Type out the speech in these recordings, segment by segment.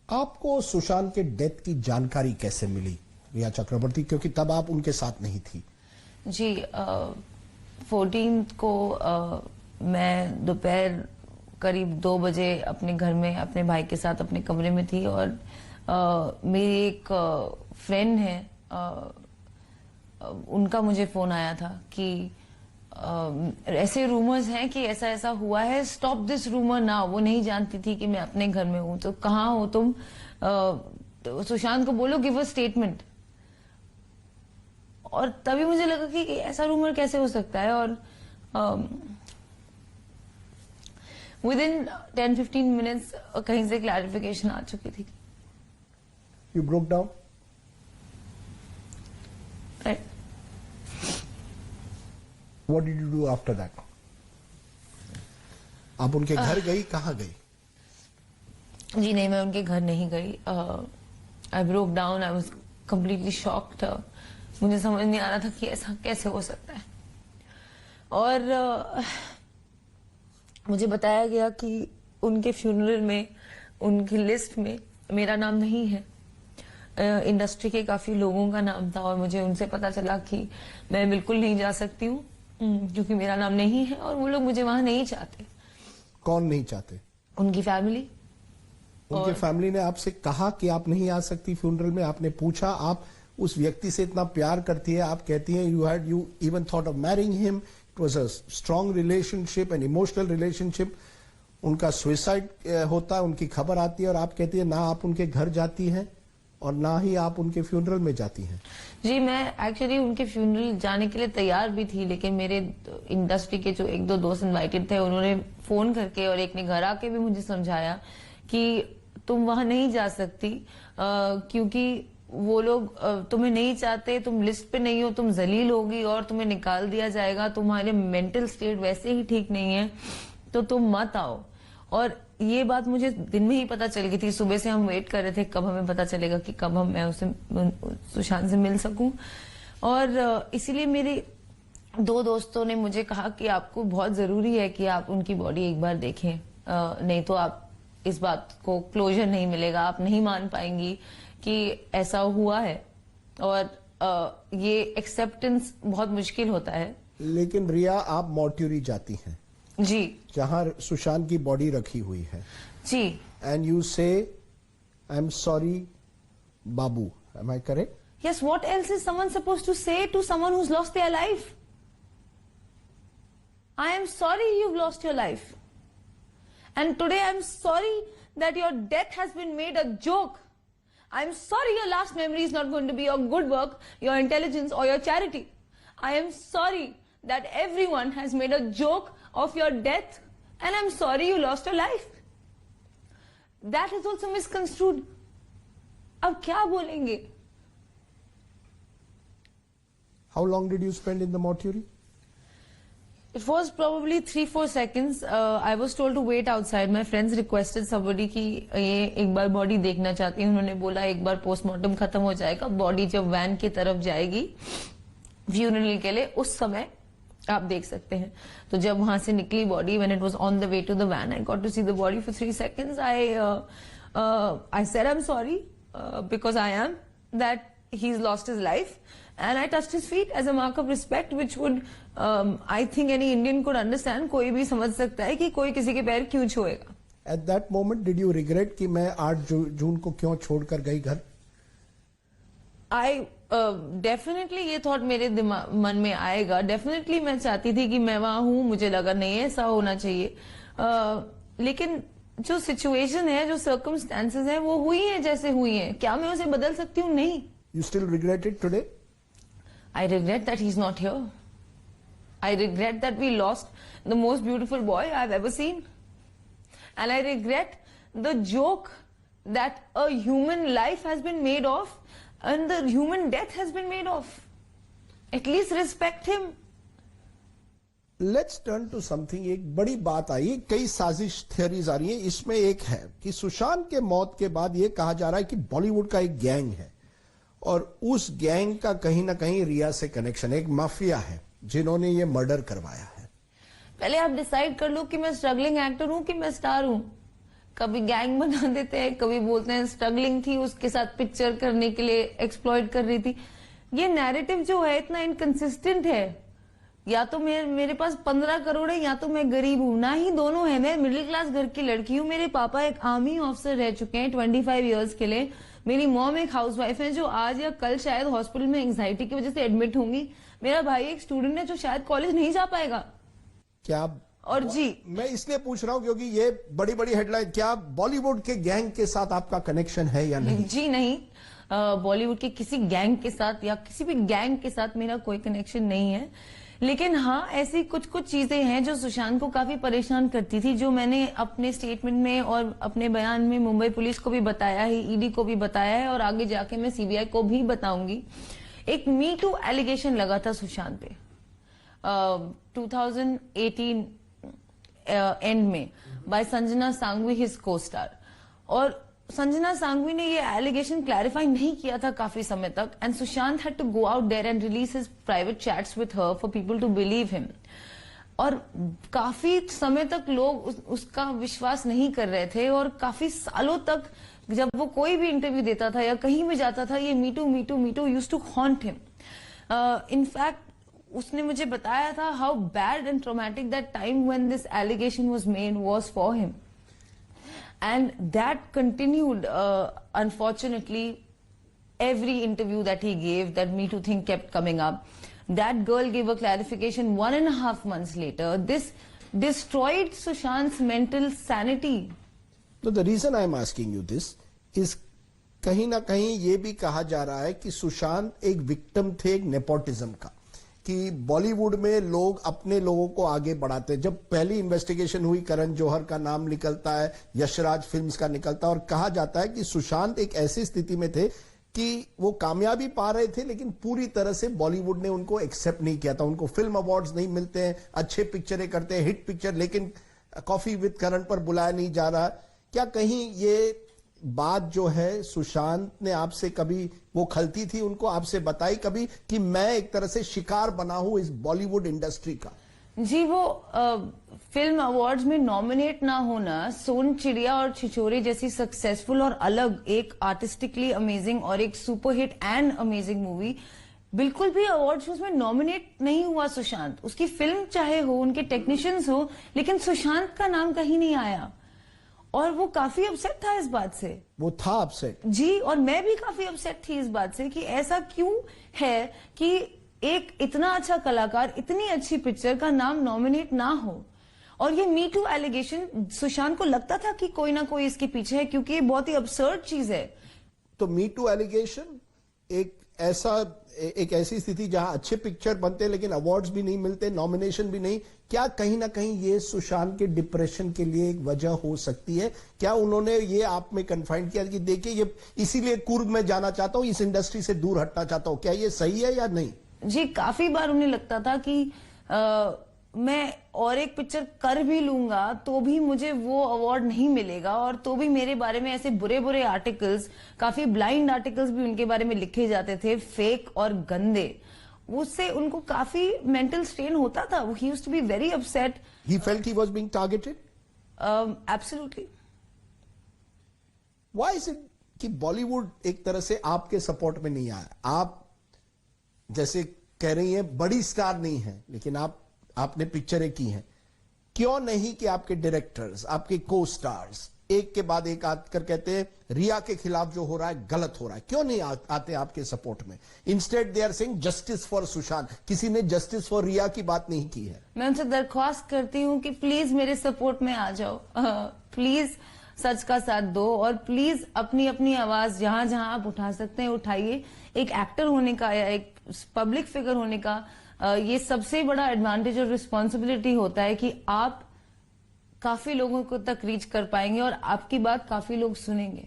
आपको सुशांत के डेथ की जानकारी कैसे मिली रिया चक्रवर्ती, क्योंकि तब आप उनके साथ नहीं थी? जी 14 को मैं दोपहर करीब 2 बजे अपने घर में अपने भाई के साथ अपने कमरे में थी और मेरी एक फ्रेंड है, उनका मुझे फोन आया था कि ऐसे रूमर्स हैं कि ऐसा ऐसा हुआ है, स्टॉप दिस रूमर नाउ। वो नहीं जानती थी कि मैं अपने घर में हूं, तो कहाँ हो तुम, तो सुशांत को बोलो गिव अ स्टेटमेंट। और तभी मुझे लगा कि ऐसा रूमर कैसे हो सकता है, और विद इन 10-15 मिनट्स कहीं से क्लैरिफिकेशन आ चुकी थी। You broke down? Right. What did you do after that? आप उनके घर गई? कहाँ गई? जी नहीं, मैं उनके घर नहीं गई। I broke down, I was completely shocked. मुझे समझ नहीं आ रहा था कि ऐसा कैसे हो सकता है। और मुझे बताया गया कि उनके फ्यूनरल में, उनकी लिस्ट में मेरा नाम नहीं है। इंडस्ट्री के काफी लोगों का नाम था और मुझे उनसे पता चला कि मैं बिल्कुल नहीं जा सकती हूँ क्योंकि मेरा नाम नहीं है, और वो लोग मुझे वहां नहीं चाहते। कौन नहीं चाहते? उनकी फैमिली। उनके फैमिली ने आपसे कहा कि आप नहीं आ सकती फ्यूनरल में? आपने पूछा? आप उस व्यक्ति से इतना प्यार करती है, आप कहती हैं you even thought of marrying him, it was a strong relationship, an emotional relationship. उनका सुसाइड होता है, उनकी खबर आती है और आप कहती है ना आप उनके घर जाती हैं और ना ही आप उनके फ्यूनरल में जाती हैं। जी मैं एक्चुअली उनके फ्यूनरल जाने के लिए तैयार भी थी, लेकिन मेरे इंडस्ट्री के जो 1-2 दोस्त इनवाइटेड थे, उन्होंने फोन करके और एक ने घर आके भी मुझे समझाया कि तुम वहां नहीं जा सकती क्योंकि वो लोग तुम्हें नहीं चाहते, तुम लिस्ट पे नहीं हो, तुम जलील होगी और तुम्हें निकाल दिया जाएगा, तुम्हारे मेंटल स्टेट वैसे ही ठीक नहीं है, तो तुम मत आओ। और ये बात मुझे दिन में ही पता चल गई थी। सुबह से हम वेट कर रहे थे कब हमें पता चलेगा कि कब मैं उसे सुशांत से मिल सकूं। और इसीलिए मेरे 2 दोस्तों ने मुझे कहा कि आपको बहुत जरूरी है कि आप उनकी बॉडी एक बार देखें, नहीं तो आप इस बात को क्लोजर नहीं मिलेगा, आप नहीं मान पाएंगी कि ऐसा हुआ है, और ये एक्सेप्टेंस बहुत मुश्किल होता है। लेकिन रिया, आप मॉर्ट्यूरी जाती हैं जी, जहां सुशांत की बॉडी रखी हुई है जी, and you say I am sorry बाबू, am I correct? yes, what else is someone supposed to say to someone who's lost their life? I am sorry you've lost your life, and today I'm sorry that your death has been made a joke. I'm sorry your last memory is not going to be your good work, your intelligence or your charity. I am sorry that everyone has made a joke of your death, and I'm sorry you lost your life. That is also misconstrued. अब क्या बोलेंगे? How long did you spend in the mortuary? It was probably 3-4 seconds. I was told to wait outside. My friends requested somebody कि ये एक बार body देखना चाहती हैं। उन्होंने बोला एक बार पोस्टमार्टम खत्म हो जाएगा, बॉडी जब वैन की तरफ जाएगी फ्यूनरल के लिए, उस समय आप देख सकते हैं। तो जब वहां से निकली body, when it was on the way to the van, I got to see the body for 3 seconds. I said I'm sorry because I am that he's lost his life, and I touched his feet as a mark of respect, which would I think any Indian could understand. कोई भी समझ सकता है कि कोई किसी के पैर क्यों छुएगा। At that moment, did you regret कि मैं 8 जून को क्यों छोड़कर गई घर? I डेफिनेटली ये थॉट मेरे मन में आएगा। डेफिनेटली मैं चाहती थी कि मैं वहां हूं, मुझे लगा नहीं ऐसा होना चाहिए, लेकिन जो सिचुएशन है, जो सर्कमस्टेंसेस है, वो हुई है जैसे हुई है। क्या मैं उसे बदल सकती हूँ? नहीं। You still regret it today? I regret that he's not here. I regret that we lost the most beautiful boy I've ever seen, and I regret the joke that a human life has been made of and the human death has been made of. At least respect him. Let's turn to something. एक बड़ी बात आई, कई साजिश theories आ रही हैं। इसमें एक है कि सुशांत के मौत के बाद ये कहा जा रहा है कि बॉलीवुड का एक गैंग है और उस गैंग का कहीं ना कहीं रिया से कनेक्शन, एक माफिया है जिन्होंने ये मर्डर करवाया है। पहले आप डिसाइड कर लो कि मैं स्ट्रगलिंग एक्टर हूं कि मैं स्टार हूं। कभी गैंग बना देते हैं, कभी बोलते हैं स्ट्रगलिंग थी, उसके साथ पिक्चर करने के लिए एक्सप्लॉइट कर रही थी। ये नैरेटिव जो है इतना इनकंसिस्टेंट है। या तो मेरे पास 15 करोड़ है, या तो मैं गरीब हूं, ना ही दोनों है। मैं मिडिल क्लास घर की लड़की हूँ। मेरे पापा एक आर्मी ऑफिसर रह चुके हैं 25 इयर्स के लिए। मेरी मॉम एक हाउसवाइफ है जो आज या कल शायद हॉस्पिटल में एंग्जाइटी की वजह से एडमिट होंगी। मेरा भाई एक स्टूडेंट है जो शायद कॉलेज नहीं जा पाएगा। क्या और जी, मैं इसलिए पूछ रहा हूं क्योंकि ये बड़ी बड़ी हेडलाइन, क्या बॉलीवुड के गैंग के साथ आपका कनेक्शन है या नहीं? जी नहीं, बॉलीवुड के किसी गैंग के साथ या किसी भी गैंग के साथ मेरा कोई कनेक्शन नहीं है। लेकिन हाँ, ऐसी कुछ कुछ चीजें हैं जो सुशांत को काफी परेशान करती थी, जो मैंने अपने स्टेटमेंट में और अपने बयान में मुंबई पुलिस को भी बताया है, ईडी को भी बताया है, और आगे जाके मैं सीबीआई को भी बताऊंगी। एक मी टू एलिगेशन लगा था सुशांत पे 2018 एंड में बाय संजना सांघवी, हिज को स्टार। और संजना सांघवी ने ये एलिगेशन क्लैरिफाई नहीं किया था काफी समय तक, and Sushant had to go out there and release his private chats with her for people to believe him. और काफी समय तक लोग उसका विश्वास नहीं कर रहे थे, और काफी सालों तक जब वो कोई भी इंटरव्यू देता था या कहीं भी जाता था, ये me too me too me too used to haunt him. In fact उसने मुझे बताया था how bad and traumatic that time when this allegation was made was for him, and that continued, unfortunately. Every interview that he gave, that Me Too thing kept coming up. That girl gave a clarification 1.5 months later. This destroyed Sushant's mental sanity. So the reason I'm asking you this is, कहीं ना कहीं ये भी कहा जा रहा है कि सुशांत एक विक्टिम थे एक नेपोटिज्म का, कि बॉलीवुड में लोग अपने लोगों को आगे बढ़ाते हैं। जब पहली इन्वेस्टिगेशन हुई, करण जौहर का नाम निकलता है, यशराज फिल्म्स का निकलता है, और कहा जाता है कि सुशांत एक ऐसी स्थिति में थे कि वो कामयाबी पा रहे थे, लेकिन पूरी तरह से बॉलीवुड ने उनको एक्सेप्ट नहीं किया था। उनको फिल्म अवार्ड्स नहीं मिलते हैं, अच्छे पिक्चरें करते हैं, हिट पिक्चर, लेकिन कॉफी विद करण पर बुलाया नहीं जा रहा। क्या कहीं ये बात जो है सुशांत ने आपसे कभी वो खलती थी, उनको आपसे बताई कभी कि मैं एक तरह से शिकार बना हूं इस बॉलीवुड इंडस्ट्री का? जी, वो फिल्म अवार्ड्स में नॉमिनेट ना होना, सोन चिड़िया और छिछोरे जैसी सक्सेसफुल और अलग एक आर्टिस्टिकली अमेजिंग और एक सुपरहिट एंड अमेजिंग मूवी, बिल्कुल भी अवार्ड शोज में नॉमिनेट नहीं हुआ सुशांत। उसकी फिल्म चाहे हो, उनके टेक्नीशियंस हो, लेकिन सुशांत का नाम कहीं नहीं आया। और वो काफी अपसेट था इस बात से। वो था अपसेट जी, और मैं भी काफी अपसेट थी इस बात से कि ऐसा क्यों है कि एक इतना अच्छा कलाकार, इतनी अच्छी पिक्चर का नाम नॉमिनेट ना हो। और ये मी टू एलिगेशन, सुशांत को लगता था कि कोई ना कोई इसके पीछे है, क्योंकि ये बहुत ही absurd चीज है। तो मी टू एलिगेशन एक ऐसी स्थिति जहां अच्छे पिक्चर बनते हैं लेकिन अवार्ड्स भी नहीं मिलते, नॉमिनेशन भी नहीं, क्या कहीं ना कहीं ये सुशांत के डिप्रेशन के लिए एक वजह हो सकती है? क्या उन्होंने ये आप में कन्फाइंड किया कि देखिए ये इसीलिए कुर्ग में जाना चाहता हूं, इस इंडस्ट्री से दूर हटना चाहता हूं, क्या ये सही है या नहीं? जी, काफी बार उन्हें लगता था कि मैं और एक पिक्चर कर भी लूंगा तो भी मुझे वो अवार्ड नहीं मिलेगा, और तो भी मेरे बारे में ऐसे बुरे बुरे आर्टिकल्स, काफी ब्लाइंड आर्टिकल्स भी उनके बारे में लिखे जाते थे, फेक और गंदे। उससे उनको काफी मेंटल स्ट्रेन होता था। He used to be very upset. He felt he was being targeted. Absolutely. Why is it कि बॉलीवुड एक तरह से आपके सपोर्ट में नहीं आया? आप जैसे कह रही हैं बड़ी स्टार नहीं है, लेकिन आपने पिक्चरें की हैं, क्यों नहीं कि आपके डायरेक्टर्स, आपके को स्टार्स एक के बाद एक आकर कहते हैं रिया के खिलाफ जो हो रहा है गलत हो रहा है, क्यों नहीं आते आपके सपोर्ट में? Instead they are saying justice for Sushant. किसी ने जस्टिस फॉर रिया की बात नहीं की है। मैं उनसे दरख्वास्त करती हूँ कि प्लीज मेरे सपोर्ट में आ जाओ, प्लीज सच का साथ दो, और प्लीज अपनी अपनी आवाज जहां जहां आप उठा सकते हैं उठाइए। एक एक्टर होने का या एक पब्लिक फिगर होने का ये सबसे बड़ा एडवांटेज और रिस्पॉन्सिबिलिटी होता है कि आप काफी लोगों को तक रीच कर पाएंगे और आपकी बात काफी लोग सुनेंगे।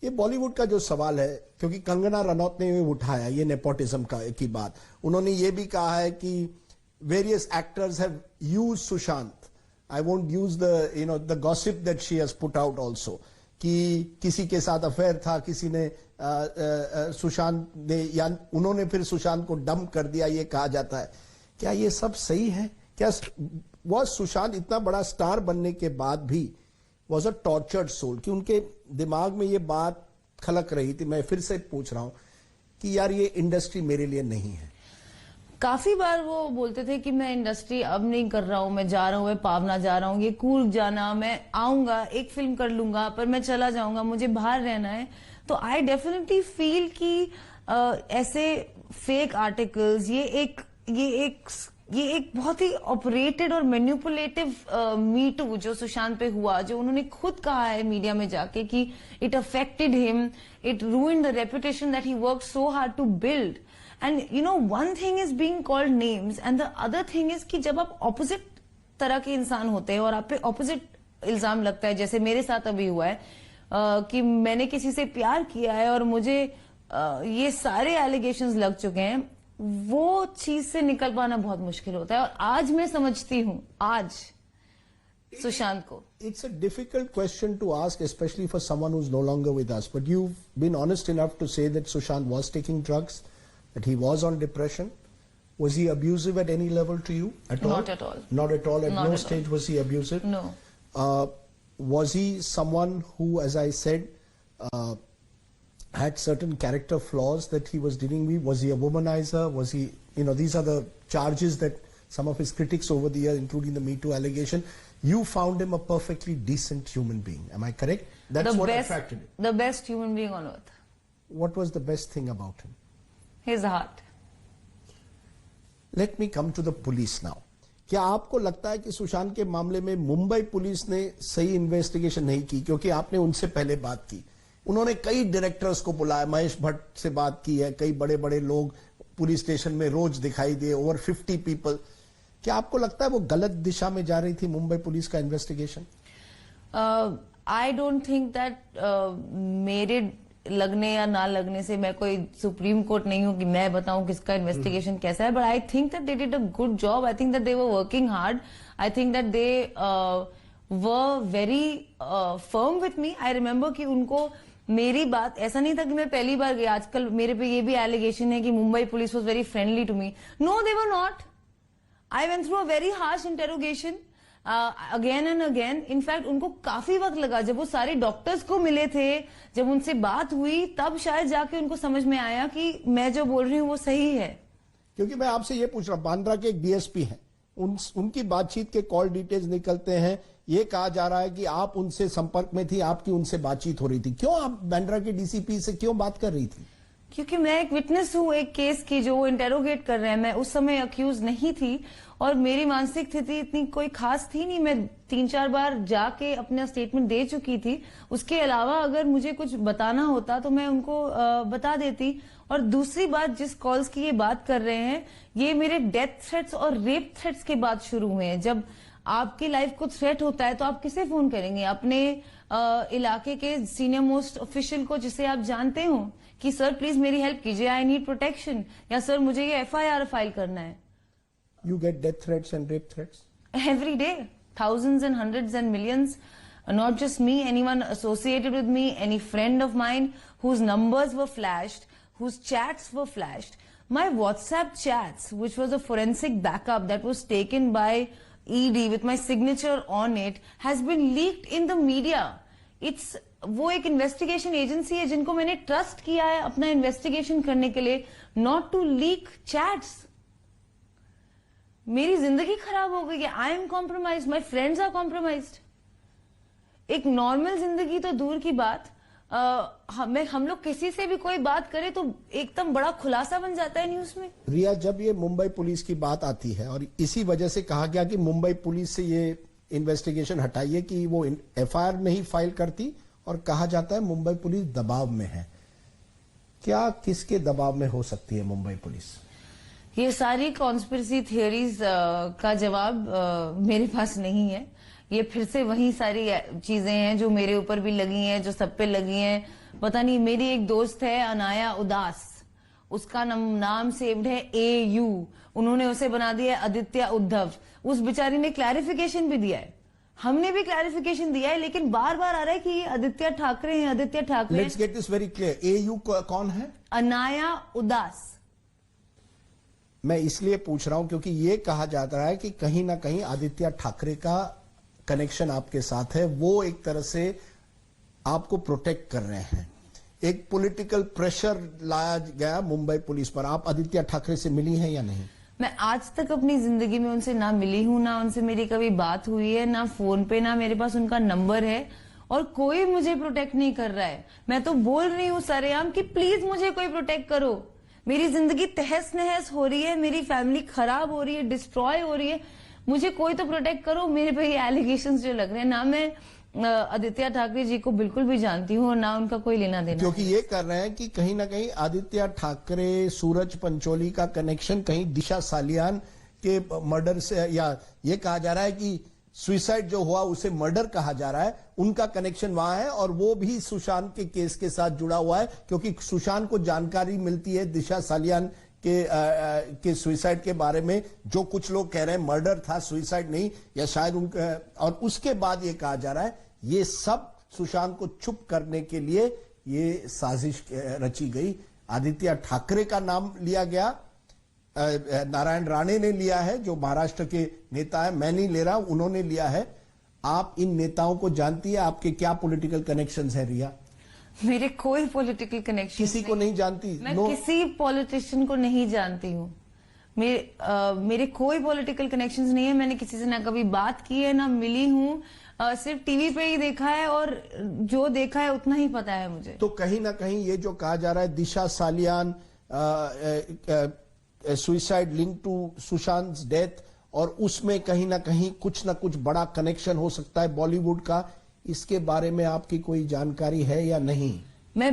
ये बॉलीवुड का जो सवाल है, क्योंकि कंगना रनौत ने उठाया ये नेपोटिज्म की बात, उन्होंने ये भी कहा है कि various actors have used Sushant. I won't use the gossip that she has put out also, कि किसी के साथ अफेयर था, किसी ने सुशांत ने, या उन्होंने फिर सुशांत को डंप कर दिया, ये कहा जाता है। क्या ये सब सही है? क्या वह सुशांत इतना बड़ा स्टार बनने के बाद भी वॉज अ टॉर्चर्ड सोल, कि उनके दिमाग में ये बात खलक रही थी, मैं फिर से पूछ रहा हूं कि यार ये इंडस्ट्री मेरे लिए नहीं है? काफी बार वो बोलते थे कि मैं इंडस्ट्री अब नहीं कर रहा हूं, मैं जा रहा हूं, मैं पावना जा रहा हूं, ये कूर्ग जाना, मैं आऊंगा, एक फिल्म कर लूंगा, पर मैं चला जाऊंगा, मुझे बाहर रहना है। तो आई डेफिनेटली फील कि ऐसे फेक आर्टिकल्स, ये एक बहुत ही ऑपरेटेड और मैनिपुलेटिव मी टू जो सुशांत पे हुआ, जो उन्होंने खुद कहा है मीडिया में जाके कि it affected him, it ruined the reputation that he worked so hard to build. And you know, one thing is being called names and the other thing is कि जब आप ऑपोजिट तरह के इंसान होते हैं और आप पे ऑपोजिट इल्जाम लगता है, जैसे मेरे साथ अभी हुआ है कि मैंने किसी से प्यार किया है और मुझे ये सारे एलिगेशंस लग चुके हैं, वो चीज से निकल पाना बहुत मुश्किल होता है। और आज मैं समझती हूं, आज सुशांत को, it's a difficult question to ask, especially for someone who's no longer with us, but you've been honest enough to say that Sushant was taking drugs, that he was on depression. Was he abusive at any level to you at all? Not at all. Not at all. At Not no at stage all. was he abusive? No. Was he someone who, as I said, had certain character flaws that he was dealing with? Was he a womanizer? Was he, you know, these are the charges that some of his critics over the years, including the Me Too allegation, you found him a perfectly decent human being. Am I correct? That's what attracted him. The best human being on earth. What was the best thing about him? His heart. Let me come to the police now. क्या आपको लगता है कि सुशांत के मामले में Mumbai police ने सही इन्वेस्टिगेशन नहीं की? क्योंकि आपने उनसे पहले बात की, उन्होंने कई डायरेक्टर्स को बुलाया, महेश भट्ट से बात की है, कई बड़े बड़े लोग पुलिस स्टेशन में रोज दिखाई दिए, ओवर 50 पीपल। क्या आपको लगता है वो गलत दिशा में जा रही थी मुंबई पुलिस का investigation? I don't think that मेरे लगने या ना लगने से मैं कोई सुप्रीम कोर्ट नहीं हूं कि मैं बताऊं किसका इन्वेस्टिगेशन कैसा है, but I think that they did a good job. I think that they were working hard. I think that they were very firm with me. I remember कि उनको मेरी बात, ऐसा नहीं था कि मैं पहली बार गई, आजकल मेरे पे ये भी एलिगेशन है कि Mumbai police was very friendly to me. No, they were not. I went through a very harsh interrogation again and again. In fact उनको काफी वक्त लगा, जब वो सारे डॉक्टर्स को मिले थे, जब उनसे बात हुई, तब शायद जाके उनको समझ में आया कि मैं जो बोल रही हूँ वो सही है। क्योंकि मैं आपसे ये पूछ रहा हूं, बांद्रा के एक डीएसपी हैं, उनकी बातचीत के कॉल डिटेल्स निकलते हैं, ये कहा जा रहा है कि आप उनसे संपर्क में थी, आपकी उनसे बातचीत हो रही थी। क्यों आप बांद्रा के डीसीपी से क्यों बात कर रही थी? क्योंकि मैं एक विटनेस हूँ एक केस की जो वो इंटेरोगेट कर रहे हैं। मैं उस समय अक्यूज नहीं थी और मेरी मानसिक स्थिति इतनी कोई खास थी नहीं। मैं 3-4 बार जाके अपना स्टेटमेंट दे चुकी थी। उसके अलावा अगर मुझे कुछ बताना होता तो मैं उनको बता देती। और दूसरी बात, जिस कॉल्स की ये बात कर रहे हैं, ये मेरे डेथ थ्रेट्स और रेप थ्रेट्स के बाद शुरू हुए हैं। जब आपकी लाइफ को थ्रेट होता है तो आप किसे फोन करेंगे? अपने इलाके के सीनियर मोस्ट ऑफिशियल को जिसे आप जानते हो कि सर प्लीज मेरी हेल्प कीजिए, आई नीड प्रोटेक्शन, या सर मुझे ये FIR फाइल करना है। You get death threats and rape threats? Every day. Thousands and hundreds and millions. Not just me, anyone associated with me, any friend of mine whose numbers were flashed, whose chats were flashed. My WhatsApp chats, which was a forensic backup that was taken by ED with my signature on it, has been leaked in the media. वो एक investigation agency है जिनको मैंने trust किया है अपना investigation करने के लिए, नॉट टू लीक चैट्स। मेरी जिंदगी खराब हो गई है। I am compromised, my friends are compromised. एक नॉर्मल जिंदगी तो दूर की बात, हम लोग किसी से भी कोई बात करें तो एकदम बड़ा खुलासा बन जाता है न्यूज में। रिया, जब ये मुंबई पुलिस की बात आती है और इसी वजह से कहा गया कि मुंबई पुलिस से ये इन्वेस्टिगेशन हटाइए कि वो FIR नहीं फाइल करती, और कहा जाता है मुंबई पुलिस दबाव में है। क्या किसके दबाव में हो सकती है मुंबई पुलिस? ये सारी कॉन्स्पिरेसी थियोरीज का जवाब मेरे पास नहीं है। ये फिर से वही सारी चीजें हैं जो मेरे ऊपर भी लगी हैं, जो सब पे लगी हैं। पता नहीं, मेरी एक दोस्त है अनाया उदास, उसका नाम सेव्ड है AU, उन्होंने उसे बना दिया आदित्य उद्धव। उस बेचारी ने क्लैरिफिकेशन भी दिया है, हमने भी क्लैरिफिकेशन दिया है, लेकिन बार बार आ रहा है कि ये आदित्य ठाकरे हैं, Aditya Thackeray. Let's get this very clear, AU कौन है? अनाया उदास। मैं इसलिए पूछ रहा हूं क्योंकि ये कहा जाता है कि कहीं ना कहीं आदित्य ठाकरे का कनेक्शन आपके साथ है, वो एक तरह से आपको प्रोटेक्ट कर रहे हैं। एक पॉलिटिकल प्रेशर लाया गया मुंबई पुलिस पर। आप आदित्य ठाकरे से मिली हैं या नहीं? मैं आज तक अपनी जिंदगी में उनसे ना मिली हूं, ना उनसे मेरी कभी बात हुई है, ना फोन पे, ना मेरे पास उनका नंबर है, और कोई मुझे प्रोटेक्ट नहीं कर रहा है। मैं तो बोल रही हूँ सरेआम कि प्लीज मुझे कोई प्रोटेक्ट करो। मेरी जिंदगी तहस नहस हो रही है, मेरी फैमिली खराब हो रही है, डिस्ट्रॉय हो रही है, मुझे कोई तो प्रोटेक्ट करो। मेरे पे ये एलिगेशंस जो लग रहे हैं, ना मैं आदित्य ठाकरे जी को बिल्कुल भी जानती हूँ और ना उनका कोई लेना देना, क्योंकि ये कर रहे हैं कि कहीं ना कहीं आदित्य ठाकरे, सूरज पंचोली का कनेक्शन कहीं दिशा सालियान के मर्डर से, या ये कहा जा रहा है कि सुसाइड जो हुआ उसे मर्डर कहा जा रहा है, उनका कनेक्शन वहां है, और वो भी सुशांत के केस के साथ जुड़ा हुआ है, क्योंकि सुशांत को जानकारी मिलती है दिशा सालियान के सुसाइड के बारे में। जो कुछ लोग कह रहे हैं मर्डर था, सुसाइड नहीं, या शायद उनका, और उसके बाद ये कहा जा रहा है ये सब सुशांत को चुप करने के लिए ये साजिश रची गई। आदित्य ठाकरे का नाम लिया गया, नारायण राणे ने लिया है जो महाराष्ट्र के नेता है, मैं नहीं ले रहा, उन्होंने लिया है। आप इन नेताओं को जानती है? आपके क्या पॉलिटिकल कनेक्शंस है रिया? मेरे कोई पॉलिटिकल कनेक्शन किसी को नहीं जानती? मैं किसी पॉलिटिशियन को नहीं जानती हूँ। मेरे कोई पॉलिटिकल कनेक्शंस नहीं है। मैंने किसी से ना कभी बात की है, ना मिली हूँ, सिर्फ टीवी पे ही देखा है, और जो देखा है उतना ही पता है मुझे। तो कहीं ना कहीं ये जो कहा जा रहा है Disha Salian suicide link to Sushant death, और उसमें कहीं ना कुछ बड़ा कनेक्शन हो सकता है बॉलीवुड का, इसके बारे में आपकी कोई जानकारी है या नहीं?